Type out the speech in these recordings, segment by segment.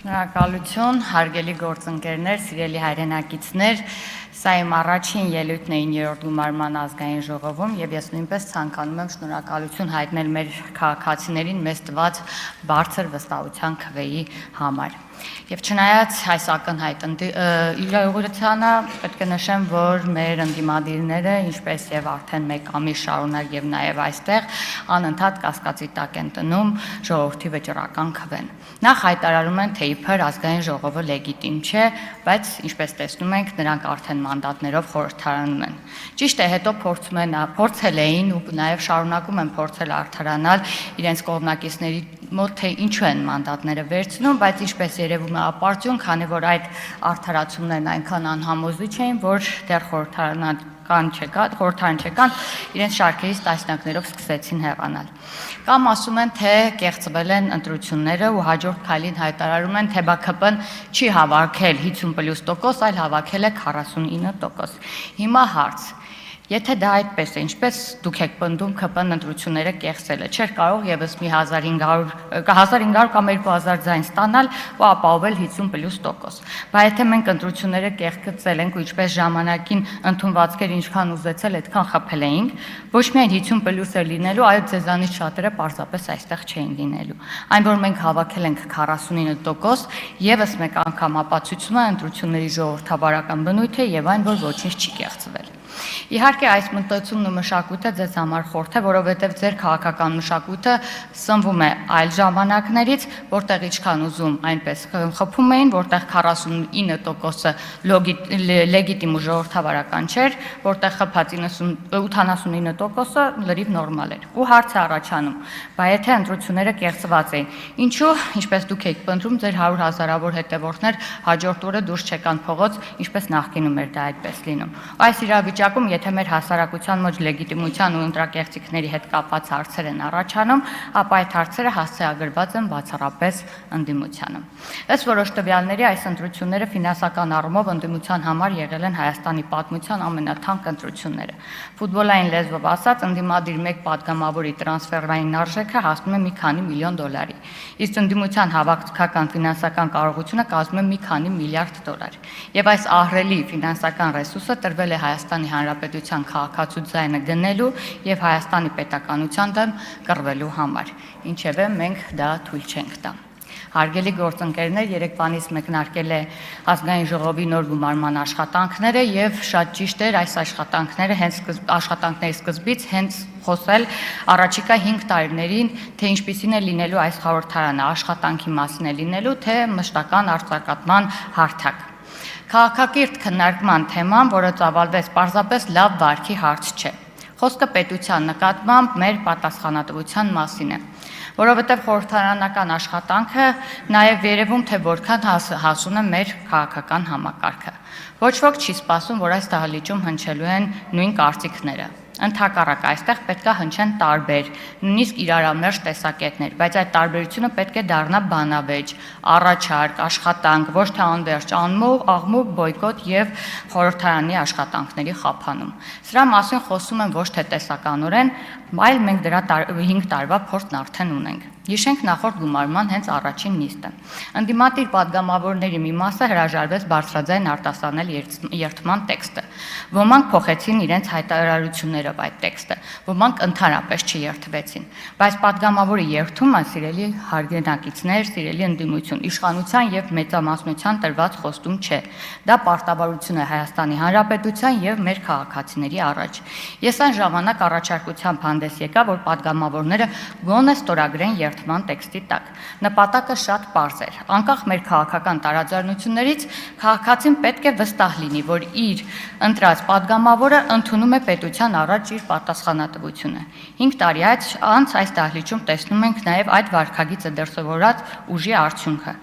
Շնորհակալություն, հարգելի գործընկերներ, սիրելի հայրենակիցներ, սա իմ առաջին ելույթն է 9-րդ գումարման ազգային ժողովում եւ ես նույնպես ցանկանում եմ շնորհակալություն հայտնել մեր քաղաքացիներին մեզ տված բարձր վստահության քվեի համար։ Եվ չնայած այս ակնհայտ իրողությանը պետք է նշեմ, որ մեր ընդդիմադիրները, ինչպես եւ արդեն մեկ ամիս շարունակ եւ նաեւ այստեղ անընդհատ կասկածի տակ են տնում ժողովրդի վճռական քվեն։ Նախ հայտարարում են, թե իբր ազգային ժողովը լեգիտիմ չէ, բայց ինչպես տեսնում ենք, նրանք արդեն մանդատներով խորհրդարանում են։ Ճիշտ է, հետո փորձել էին ու նաեւ շարունակում են փորձել արդարանալ իրենց կողմնակիցների մոտ, թե ինչու են մանդատները վերցնում, բայց ինչպես երևում է ապարդյուն, քանի որ այդ արդարացումներն այնքան անհամոզիչ էին, որ դեռ խորհրդարան չեկան, իրենց շարքերից տասնյակներով սկսեցին հեռանալ։ Կամ ասում են, թե կեղծվել են ընտրությունները ու հաջորդ քայլին հայտարարում են, թե ԲՔՊ-ն չի հավաքել 50+%, այլ հավաքել է 49%։ Հիմա հարց. Եթե դա այդպես է, ինչպես դուք եք պնդում ԿՊ-ն ընտրությունները կեղծելը, չէր կարող եւս մի 1500 կամ 2000 ձայն ստանալ ու ապահովել 50+%։ Բայց եթե մենք ընտրությունները կեղծել ենք ու ինչպես ժամանակին ընդունվածքեր ինչքան ուզեցել, այդքան խփել էինք, ոչ միայն 50+ է լինելու, այլ ձեզանից շատերը պարզապես այստեղ չէին լինելու։ Այն որ մենք հավաքել ենք 49%, եւս մեկ անգամ ապացուցում է ընտրությունների ժողովրդավարական բնույթը եւ այն, որ ոչինչ չի կեղծվել։ Իհարկե այս մտածումն ու մշակույթը ձեզ համար խորթ է, որովհետև ձեր քաղաքական մշակույթը սնվում է այլ ժամանակներից, որտեղ ինչքան ուզում այնպես խփում էին, որտեղ 49%-ը լեգիտիմ ու ժողովրդավարական չէր, որտեղ խփած 89%-ը լրիվ նորմալ էր։ Ու հարց է առաջանում, բայց եթե ընտրությունները կեղծված էին, ինչու, ինչպես դուք եք պնդում, ձեր 100 հազարավոր հետևորդներ հաջորդ օրը դուրս չեկան փողոց, ինչպես նախկինում էր դա այդպես լինում։ Այս իրավիճակում, եթե մեր հասարակության մեջ լեգիտիմության ու ընտրակեղծիքների հետ կապված հարցեր են առաջանում, ապա այդ հարցերը հասցեագրված են բացառապես ընդդիմությանը։ Ըստ որոշ տվյալների, այս ընտրությունները ֆինանսական առումով ընդդիմության համար եղել են Հայաստանի պատմության ամենաթանկ ընտրությունները։ Ֆուտբոլային լեզվով ասած, ընդդիմադիր մեկ պատգամավորի տրանսֆերային արժեքը հասնում է մի քանի միլիոն դոլարի, իսկ ընդդիմության հավաքական ֆինանսական կարողությունը կազմում է մի քանի միլիարդ դոլար։ Եվ այս ահռելի ֆինանսական ռեսուրսը տրվել է Հայաստանի Հանրապետության քաղաքացու ձայնը գնելու եւ Հայաստանի պետականության դեմ կռվելու համար։ Ինչևէ մենք դա թույլ չենք տա։ Հարգելի գործընկերներ, երեկվանից մեկնարկել է ազգային ժողովի նոր գումարման աշխատանքները եւ շատ ճիշտ էր այս աշխատանքների սկզբից հենց խոսել առաջիկա 5 տարիներին, թե ինչպիսին է լինելու այս խորհրդարանը, աշխատանքի մասին է լինելու, թե մշտական արձակատման հարթակ։ Քաղաքակիրթ քննարկման թեման, որը ծավալվեց պարզապես լավ վարքի հարց չէ։ Խոսքը պետության նկատմամբ մեր պատասխանատվության մասին է, որովհետև խորհրդարանական աշխատանքը նաև երևում, թե որքան հասուն է մեր քաղաքական համակարգը։ Ոչ ոք չի սպասում, որ այս դահլիճում հնչելու են նույն կարծիքները։ Ընդհակառակը այստեղ պետք է հնչեն տարբեր, նույնիսկ իրարամերժ տեսակետներ, բայց այդ տարբերությունը պետք է դառնա բանավեճ, առաջարկ, աշխատանք, ոչ թե անվերջ աղմուկ, բոյկոտ եւ խորհրդարանի աշխատանքների խափանում։ Սրա մասին խոսում են ոչ թե տեսականորեն, այլ մենք դրա 5 տարվա փորձն արդեն ունենք։ Հիշենք նախորդ գումարման հենց առաջին նիստը։ Ընդդիմադիր պատգամավորների մի մասը հրաժարվեց բարձրաձայն արտասանել երթման տեքստը։ Ոմանք փոխեցին իրենց հայտարարություններով այդ տեքստը, ոմանք ընդհանրապես չերթվեցին։ Բայց պատգամավորի երթումը, սիրելի հարգենակիցներ, սիրելի ընդդիմություն, իշխանության եւ մեծամասնության տրված խոստում չէ։ Դա պարտավորություն է Հայաստանի Հանրապետության եւ մեր քաղաքացիների առաջ։ Ես այն ժամանակ առաջարկությամբ հանդես եկա, որ պատգամավորները գոնե ստորագրեն երթման տեքստի տակ։ Նպատակը շատ պարզ էր։ Անկախ մեր քաղաքական տարաձայնություններից, քաղաքացին պետք է վստահ լինի, որ իր ընտրած պատգամավորը ընդունում է պետության առաջ իր պատասխանատվությունը։ 5 տարի անց այս դահլիճում տեսնում ենք նաև այդ վարքագիծը դրսևորած ուժի արդյունքը։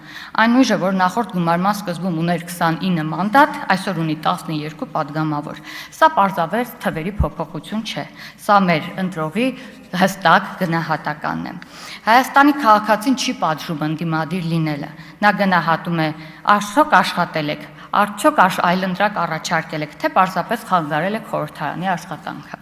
Այն ուժը, որ նախորդ գումարման սկզբում ուներ 29 մանդատ, այսօր ունի 12 պատգամավոր։ Սա պարզապես թվերի փոփոխություն չէ։ Սա մեր ընտրողի հստակ գնահատականն է։ Հայաստանի քաղաքացին չի պատժում ընդդիմադիր լինելը։ Նա գնահատում է արդյոք աշխատել եք, արդյոք այլընտրակ առաջարկել եք, թե պարզապես խանգարել եք խորհրդարանի աշխատանքը։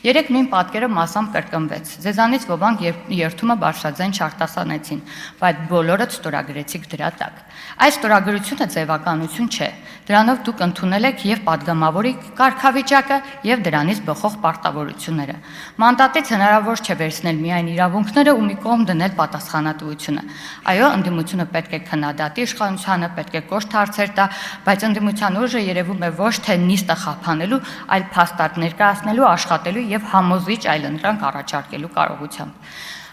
Երեք նույն պատկերը մասամբ կրկնվեց։ Ձեզանից ոմանք երթումը բարձրաձայն չարտասանեցին, բայց բոլորը ստորագրեցիք դրա տակ։ Այս ստորագրությունը ձևականություն չէ։ Դրանով դուք ընդունել եք եւ падգամավորի կարգավիճակը եւ դրանից բխող պարտավորությունները։ Մանդատից հնարավոր չէ վերցնել միայն իրավունքները ու մի կողմ դնել պատասխանատվությունը։ Այո, ընդդիմությունը պետք է քննադատի իշխանությանը, պետք է կոշտ հարցեր տա, բայց ընդդիմության ուժը երևում է ոչ թե նիստը խափանելու, այլ փաստարկ ներկայացնելու, աշխատելու եւ համոզիչ այլընտրանք առաջարկելու կարողությամբ։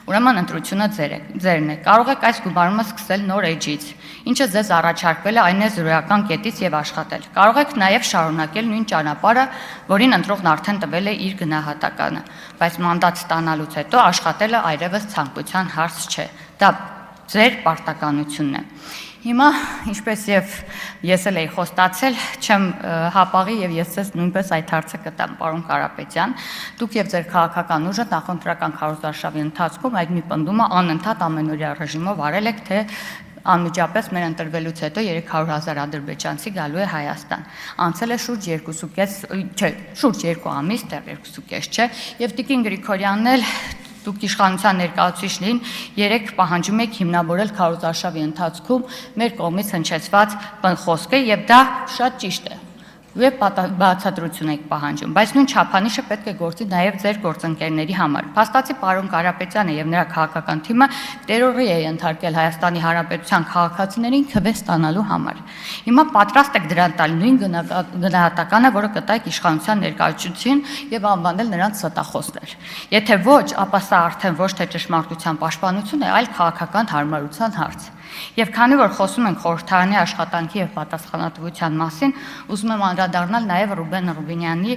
Ուրեմն ընտրությունը ձերն է։ Կարող եք այս գումարումը սկսել նոր էջից, ինչը ձեզ առաջարկվել է այն է զրոյական կետից եւ աշխատել։ Կարող եք նաեւ շարունակել նույն ճանապարհը, որին ընտրողն արդեն տվել է իր գնահատականը, բայց մանդատ ստանալուց հետո աշխատելը այլևս ցանկության հարց չէ։ Դա ձեր պարտականությունն է։ Հիմա, ինչպես եւ ես էլ էի խոստացել, չեմ հապաղի եւ ես ձեզ նույնպես այդ հարցը կտամ, պարոն Կարապետյան, դուք եւ ձեր քաղաքական ուժը նախընտրական քարոզարշավի ընթացքում այդ մի պնդումը անընդհատ ամենօրյա ռեժիմով արել եք, թե անմիջապես մեր ընտրվելուց հետո 300,000 ադրբեջանցի գալու է Հայաստան։ Անցել է շուրջ 2 ամիս, դեռ 2.5 չէ, եւ Տիկին Գրիգորյանն էլ դուք իշխանության ներկայացուցիչներին երեք պահանջում եք հիմնավորել քարոզարշավի ընթացքում մեր կողմից հնչեցված խոսքը եւ դա շատ ճիշտ է։ Եվ բացատրություն եք պահանջում, բայց նույն չափանիշը պետք է գործի նաև ձեր գործընկերների համար։ Փաստացի պարոն Կարապետյանը եւ նրա քաղաքական թիմը տերորի է ենթարկել Հայաստանի Հանրապետության քաղաքացիներին քվե ստանալու համար։ Հիմա պատրաստ եք դրան տալ նույն գնահատականը, որը կտայք իշխանության ներկայացուցիչին եւ անվանել նրանց ստախոսներ։ Եթե ոչ, ապա սա արդեն ոչ թե ճշմարտության պաշտպանություն է, այլ քաղաքական հարմարության հարց։ Եվ քանի որ խոսում ենք խորհրդարանի աշխատանքի եւ պատասխանատվության մասին, ուզում եմ անդրադառնալ նաեւ Ռուբեն Ռուբինյանի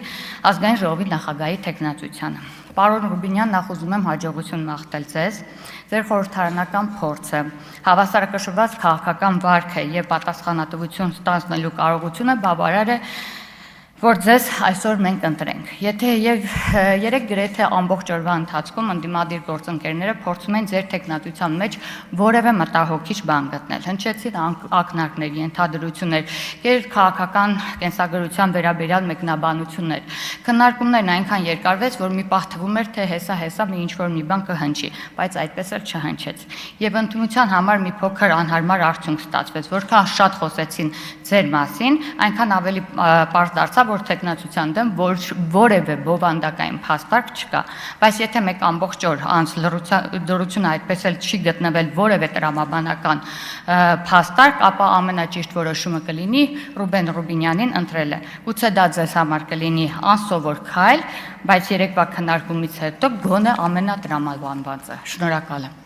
ազգային ժողովի նախագահի թեկնածությանը։ Պարոն Ռուբինյան, նախ ուզում եմ հաջողություն մաղթել ձեզ, ձեր խորհրդարանական փորձը, հավասարակշռված քաղաքական վարքը եւ պատասխանատվություն ստանձնելու կարողությունը բավարար է, որ ձեզ այսօր մենք ընտրենք։ Եթե երեք գրեթե ամբողջ օրվա ընթացքում ընդդիմադիր գործընկերները փորձում են ձեր տեխնատության մեջ որևէ մտահոգիչ բան գտնել, հնչեցին ակնարկներ, ենթադրություններ, քաղաքական կենսագրության վերաբերյալ մեկնաբանություններ։ Քննարկումներն այնքան երկարվեց, որ մի պահ թվում էր, թե հեսա մի ինչ-որ մի բան կհնչի, բայց այդպես էլ չհնչեց։ Եվ ընդդիմության համար մի փոքր անհարմար արդյունք ստացվեց, որքան շատ խոսեցին ձեր մասին, այնքան ավելի պարզ դարձավ, որ տեխնացության դեմ որևէ բովանդակային փաստարկ չկա, բայց եթե մեկ ամբողջ օր անց լրությունը այդպես էլ չի գտնվել որևէ տրամաբանական փաստարկ, ապա ամենաճիշտ որոշումը կլինի Ռուբեն Ռուբինյանին ընտրելը։ Գուցե դա ձեզ համար կլինի անսովոր քայլ, բայց երեկվա քննարկումից հետո գոնե ամենատրամաբանվածը։ Շնորհակալ եմ։